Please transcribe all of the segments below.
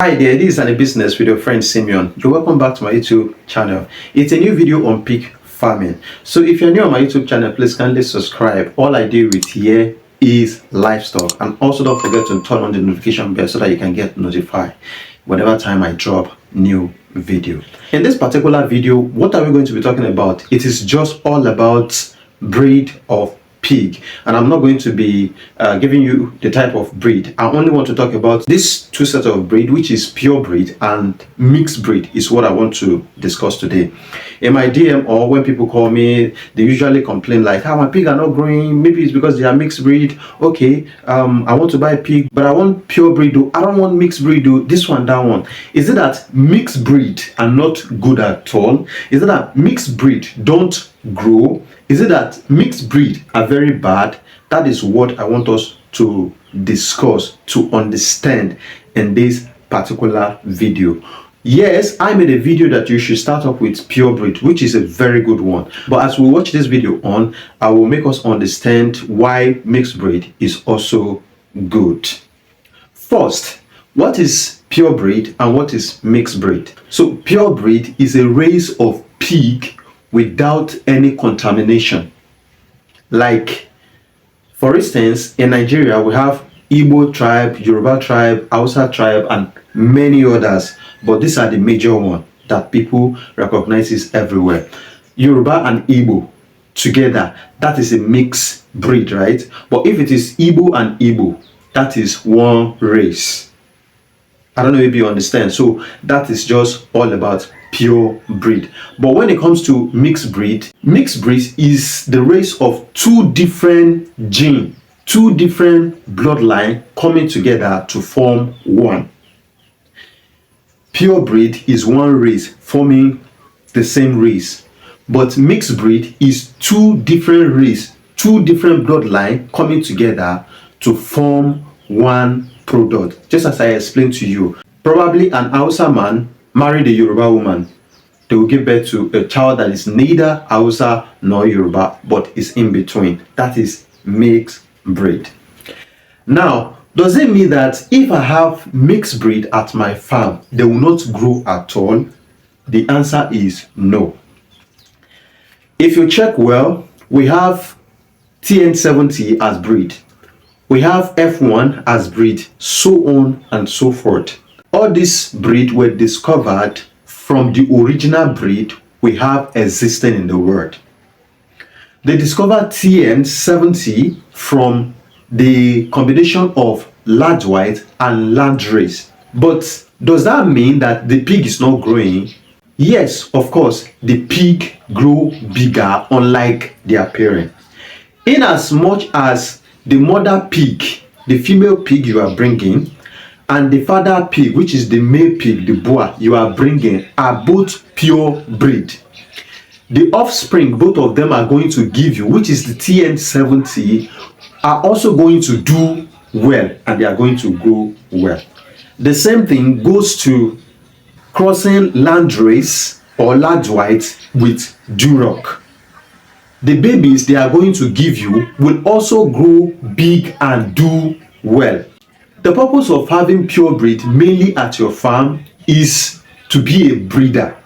Hi there, this is AniBusiness with your friend Simeon. You're welcome back to my YouTube channel. It's a new video on pig farming. So if you're new on my YouTube channel, please kindly subscribe. All I do with here is livestock, and also don't forget to turn on the notification bell so that you can get notified whenever time I drop new video. In this particular video, what are we going to be talking about? It is just all about breed of pig, and I'm not going to be giving you the type of breed. I only want to talk about these two sets of breed, which is pure breed and mixed breed, is what I want to discuss today. In my DM or when people call me, they usually complain like, my pig are not growing. Maybe it's because they are mixed breed. Okay, I want to buy a pig, but I want pure breed though. I don't want mixed breed though. This one, that one. Is it that mixed breed are not good at all? Is it that mixed breed don't grow? Is it that mixed breed are very bad? That is what I want us to discuss, to understand in this particular video. Yes, I made a video that you should start off with pure breed, which is a very good one. But as we watch this video on, I will make us understand why mixed breed is also good. First, what is pure breed and what is mixed breed? So pure breed is a race of pig without any contamination. Like, for instance, in Nigeria, we have Igbo tribe, Yoruba tribe, Hausa tribe, and many others. But these are the major ones that people recognize everywhere. Yoruba and Igbo together, that is a mixed breed, right? But if it is Igbo and Igbo, that is one race. I don't know if you understand. So that is just all about pure breed. But when it comes to mixed breed is the race of two different genes, two different bloodlines coming together to form one. Pure breed is one race forming the same race, but mixed breed is two different races, two different bloodlines coming together to form one product. Just as I explained to you, probably an Hausa man married a Yoruba woman. They will give birth to a child that is neither Hausa nor Yoruba, but is in between. That is mixed breed. Now, does it mean that if I have mixed breed at my farm, they will not grow at all? The answer is no. If you check well, we have TN70 as breed. We have F1 as breed, so on and so forth. All these breed were discovered from the original breed we have existing in the world. They discovered TN70 from the combination of large white and large race. But does that mean that the pig is not growing? Yes, of course, the pig grow bigger unlike their parent. In as much as the mother pig, the female pig you are bringing, and the father pig, which is the male pig, the boa you are bringing, are both pure breed. The offspring both of them are going to give you, which is the TN70, are also going to do well, and they are going to grow well. The same thing goes to crossing landrace or large white with Duroc. The babies they are going to give you will also grow big and do well. The purpose of having pure breed mainly at your farm is to be a breeder.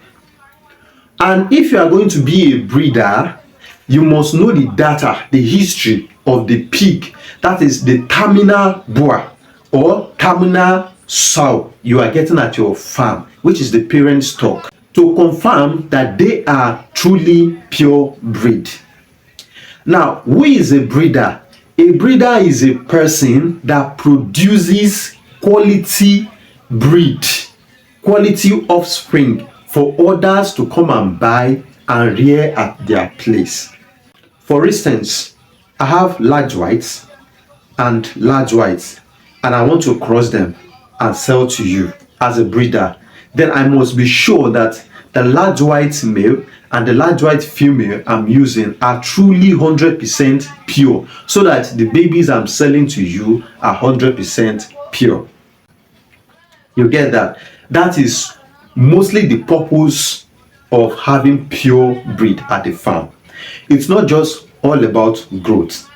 And if you are going to be a breeder, you must know the data, the history of the pig. That is the terminal boa or terminal sow you are getting at your farm, which is the parent stock, to confirm that they are truly pure breed. Now, who is a breeder? A breeder is a person that produces quality breed, quality offspring for others to come and buy and rear at their place. For instance, I have large whites and large whites, and I want to cross them and sell to you as a breeder. Then I must be sure that the large white male and the large white female I'm using are truly 100% pure, so that the babies I'm selling to you are 100% pure. You get that? That is mostly the purpose of having pure breed at the farm. It's not just all about growth.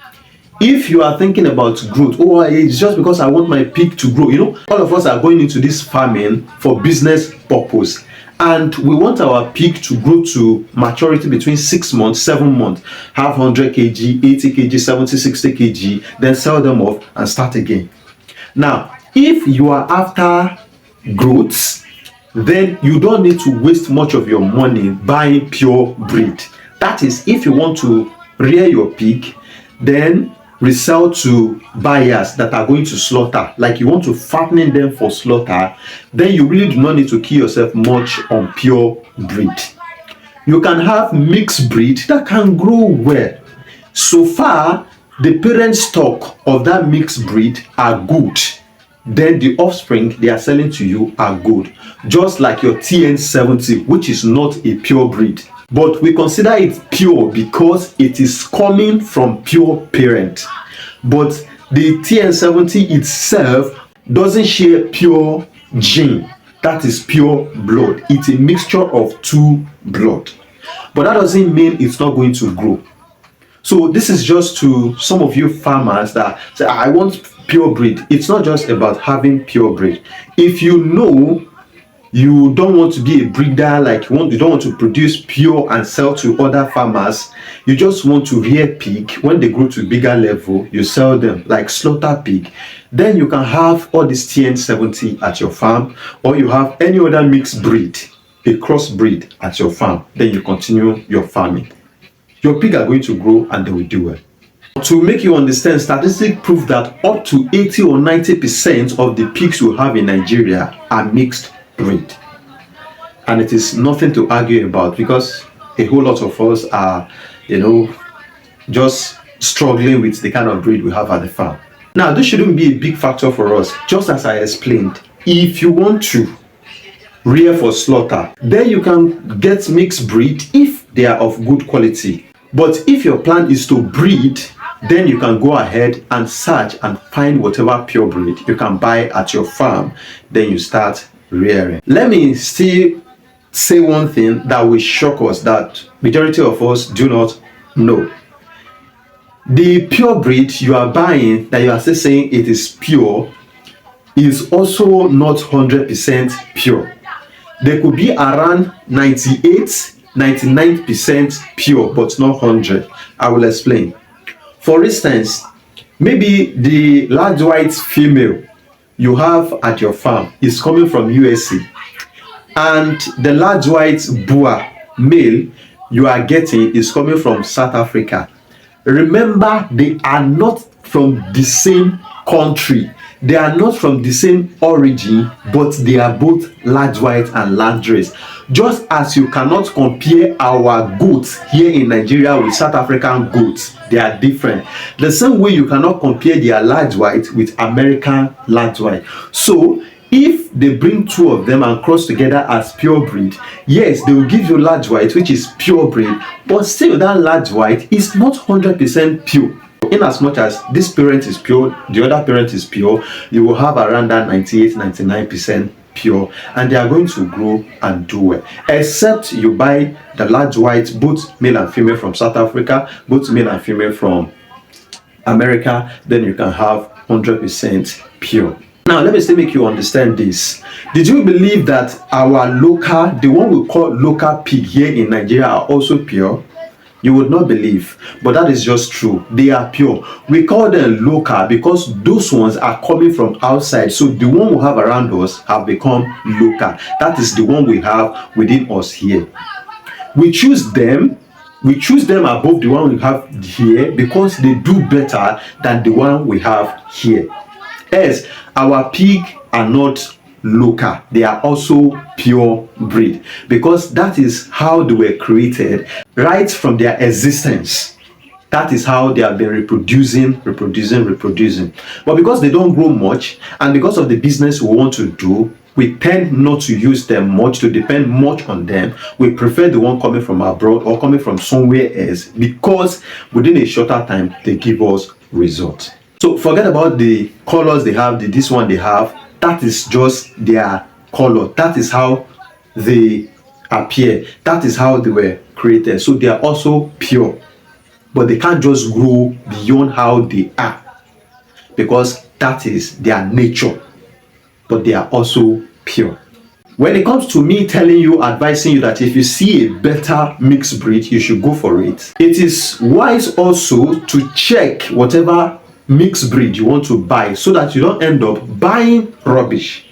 If you are thinking about growth, oh, it's just because I want my pig to grow. All of us are going into this farming for business purpose, and we want our pig to grow to maturity between 6 months, 7 months, have 100 kg, 80 kg, 70, 60 kg, then sell them off and start again. Now, if you are after growth, then you don't need to waste much of your money buying pure breed. That is, if you want to rear your pig, then resell to buyers that are going to slaughter, like you want to fatten them for slaughter, then you really do not need to kill yourself much on pure breed. You can have mixed breed that can grow well. So far, the parent stock of that mixed breed are good, then the offspring they are selling to you are good. Just like your TN70, which is not a pure breed, but we consider it pure because it is coming from pure parent. But the TN70 itself doesn't share pure gene, that is pure blood. It's a mixture of two blood, but that doesn't mean it's not going to grow. So this is just to some of you farmers that say, I want pure breed. It's not just about having pure breed. If you know you don't want to be a breeder, like you don't want to produce pure and sell to other farmers, you just want to rear pig. When they grow to a bigger level, you sell them like slaughter pig. Then you can have all this TN70 at your farm, or you have any other mixed breed, a cross breed at your farm. Then you continue your farming. Your pig are going to grow and they will do well. To make you understand, statistics prove that up to 80 or 90% of the pigs you have in Nigeria are mixed breed. And it is nothing to argue about, because a whole lot of us are, just struggling with the kind of breed we have at the farm. Now, this shouldn't be a big factor for us. Just as I explained, if you want to rear for slaughter, then you can get mixed breed if they are of good quality. But if your plan is to breed, then you can go ahead and search and find whatever pure breed you can buy at your farm. Then you start rearing. Let me still say one thing that will shock us, that majority of us do not know. The pure breed you are buying, that you are still saying it is pure, is also not 100% pure. There could be around 99% pure, but not 100. I will explain. For instance, maybe the large white female you have at your farm is coming from USA, and the large white Boer male you are getting is coming from South Africa. Remember, they are not from the same country, they are not from the same origin, but they are both large white and large race. Just as you cannot compare our goats here in Nigeria with South African goats, they are different. The same way you cannot compare their large white with American large white. So if they bring two of them and cross together as pure breed, yes, they will give you large white, which is pure breed, but still that large white is not 100% pure. In as much as this parent is pure, the other parent is pure, you will have around that 98-99% pure, and they are going to grow and do well. Except you buy the large white, both male and female from South Africa, both male and female from America, then you can have 100% pure. Now, let me still make you understand this. Did you believe that our local, the one we call local pig here in Nigeria, are also pure? You would not believe, but that is just true. They are pure. We call them local because those ones are coming from outside. So the one we have around us have become local. That is the one we have within us here. We choose them above the one we have here because they do better than the one we have here. Yes, our pig are not local, they are also pure breed, because that is how they were created right from their existence. That is how they have been reproducing. But because they don't grow much, and because of the business we want to do, we tend not to use them much, to depend much on them. We prefer the one coming from abroad or coming from somewhere else, because within a shorter time they give us results. So forget about the colors they have, this one they have. That is just their color. That is how they appear. That is how they were created. So they are also pure. but they can't just grow beyond how they are, because that is their nature, but they are also pure. When it comes to me telling you, advising you that if you see a better mixed breed, you should go for it, it is wise also to check whatever mixed breed you want to buy, so that you don't end up buying rubbish.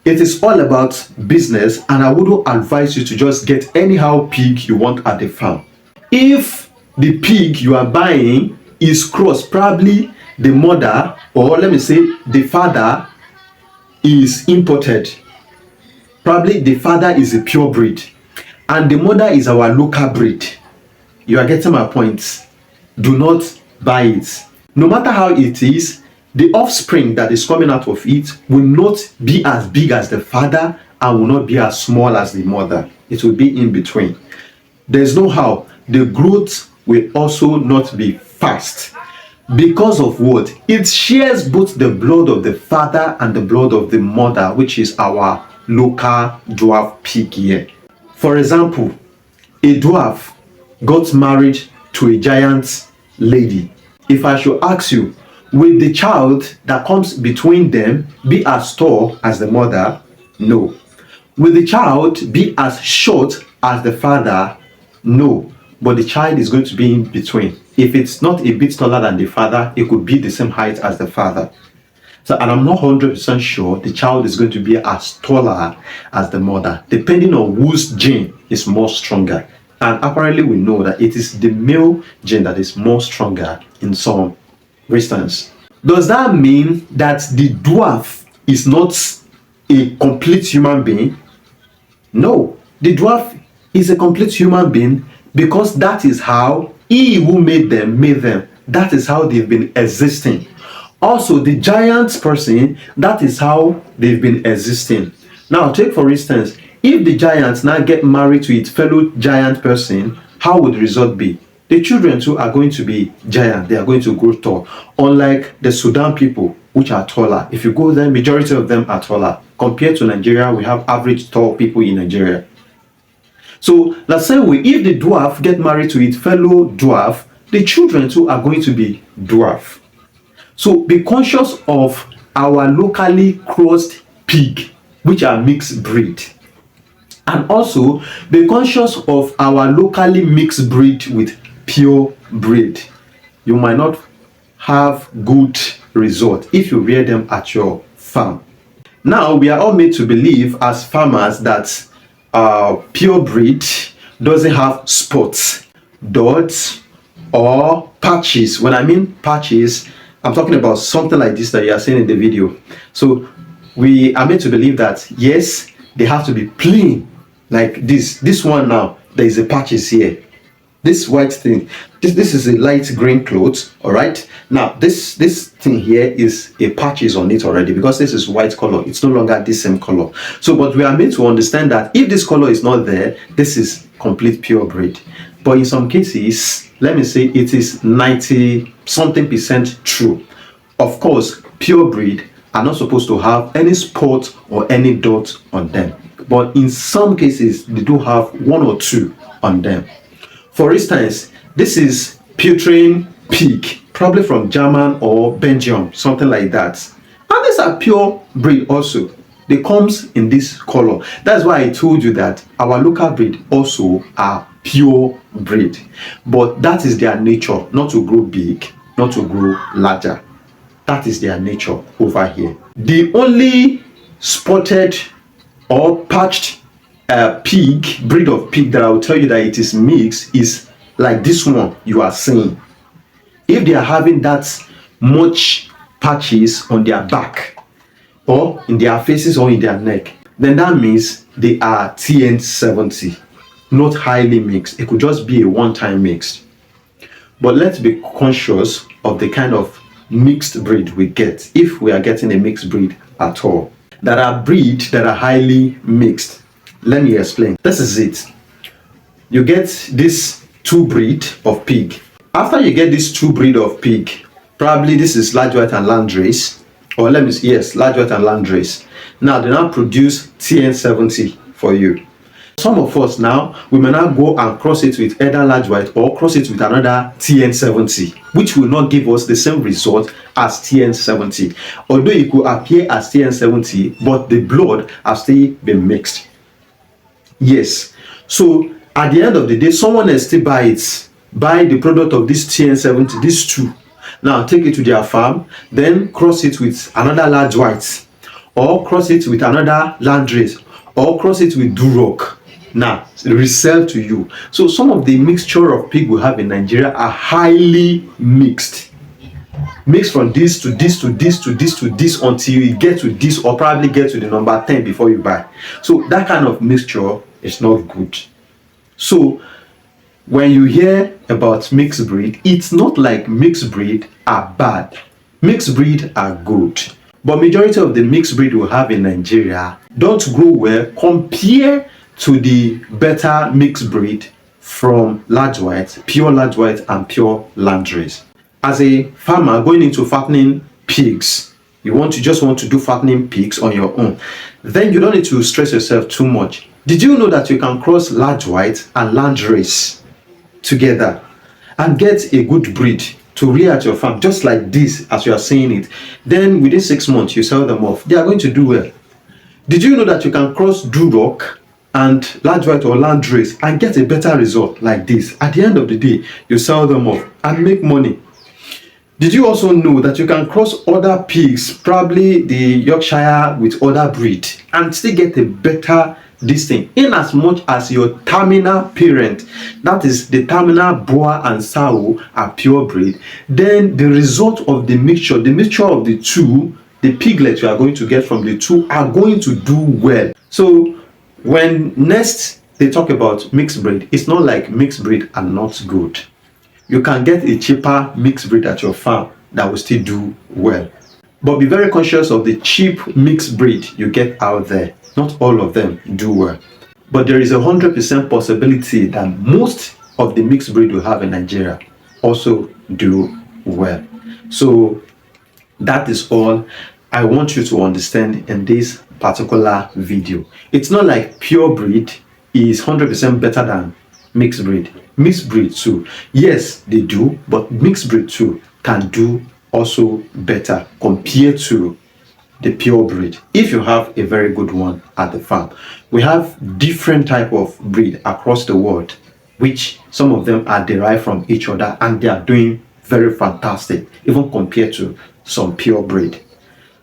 It is all about business, and I wouldn't advise you to just get anyhow pig you want at the farm. If the pig you are buying is crossed, probably the mother, or let me say the father, is imported. Probably the father is a pure breed and the mother is our local breed. You are getting my point? Do not buy it. No matter how it is, the offspring that is coming out of it will not be as big as the father and will not be as small as the mother. It will be in between. There's no how. The growth will also not be fast. Because of what? It shares both the blood of the father and the blood of the mother, which is our local dwarf pig here. For example, a dwarf got married to a giant lady. If I should ask you, will the child that comes between them be as tall as the mother? No. Will the child be as short as the father? No. But the child is going to be in between. If it's not a bit taller than the father, it could be the same height as the father. So, and I'm not 100% sure the child is going to be as taller as the mother, depending on whose gene is more stronger. And apparently we know that it is the male gene that is more stronger in some instances. Does that mean that the dwarf is not a complete human being? No, the dwarf is a complete human being, because that is how he who made them made them. That is how they've been existing. Also, the giant person, that is how they've been existing. Now, take for instance, if the giants now get married to its fellow giant person, how would the result be? The children too are going to be giant. They are going to grow tall. Unlike the Sudan people, which are taller. If you go there, majority of them are taller. Compared to Nigeria, we have average tall people in Nigeria. So the same way, if the dwarf get married to its fellow dwarf, the children too are going to be dwarf. So be conscious of our locally crossed pig, which are mixed breed. And also be conscious of our locally mixed breed with pure breed. You might not have good result if you rear them at your farm. Now, we are all made to believe as farmers that pure breed doesn't have spots, dots, or patches. When I mean patches, I'm talking about something like this that you are seeing in the video. So we are made to believe that yes, they have to be plain like this. This one now, there is a patches here. This white thing, this is a light green cloth. All right. Now this thing here is a patches on it already, because this is white color. It's no longer the same color. So, but we are made to understand that if this color is not there, this is complete pure breed. But in some cases, let me say it is 90 something percent true. Of course, pure breed are not supposed to have any spot or any dot on them. But in some cases, they do have one or two on them. For instance, this is Poultry pig, probably from German or Belgium, something like that. And these are pure breed also. They comes in this color. That's why I told you that our local breed also are pure breed. But that is their nature, not to grow big, not to grow larger. That is their nature over here. The only spotted or patched breed of pig that I will tell you that it is mixed is like this one you are seeing. If they are having that much patches on their back or in their faces or in their neck, then that means they are TN70, not highly mixed. It could just be a one-time mix. But let's be conscious of the kind of mixed breed we get, if we are getting a mixed breed at all. There are breeds that are highly mixed. Let me explain. This is it. You get this two breed of pig. After you get this two breed of pig, probably this is large white and landrace, or let me see, yes, large white and landrace. Now they now produce TN70 for you. Some of us now, we may not go and cross it with either large white or cross it with another TN70, which will not give us the same result as TN70. Although it could appear as TN70, but the blood has still been mixed. Yes. So at the end of the day, someone else still buy the product of this TN70, these two. Now take it to their farm, then cross it with another large white, or cross it with another landrace, or cross it with Duroc. Now resell to you. So some of the mixture of pig we have in Nigeria are highly mixed from this to this to this to this to this until you get to this, or probably get to the number 10 before you buy. So that kind of mixture is not good. So when you hear about mixed breed, it's not like mixed breed are bad. Mixed breed are good. But majority of the mixed breed we have in Nigeria don't grow well compared to the better mixed breed from large white, pure large white and pure landrace. As a farmer going into fattening pigs, you just want to do fattening pigs on your own, then you don't need to stress yourself too much. Did you know that you can cross large white and landrace together and get a good breed to rear at your farm, just like this as you are saying it? Then within 6 months you sell them off. They are going to do well. Did you know that you can cross Duroc and large white or landrace and get a better result like this? At the end of the day, you sell them off and make money. Did you also know that you can cross other pigs, probably the Yorkshire with other breed, and still get a better this thing, in as much as your terminal parent, that is the terminal boar and sow, are pure breed? Then the result of the mixture of the two, the piglets you are going to get from the two, are going to do well. So when next they talk about mixed breed, it's not like mixed breed are not good. You can get a cheaper mixed breed at your farm that will still do well. But be very conscious of the cheap mixed breed you get out there. Not all of them do well. But there is 100% possibility that most of the mixed breed we have in Nigeria also do well. So that is all I want you to understand in this particular video. It's not like pure breed is 100% better than mixed breed. Mixed breed too, yes, they do, but mixed breed too can do also better compared to the pure breed, if you have a very good one at the farm. We have different type of breed across the world, which some of them are derived from each other, and they are doing very fantastic, even compared to some pure breed.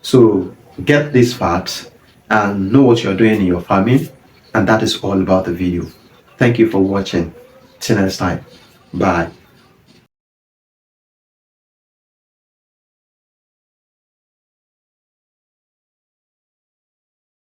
So get these facts and know what you're doing in your farming, and that is all about the video. Thank you for watching. Till next time. Bye.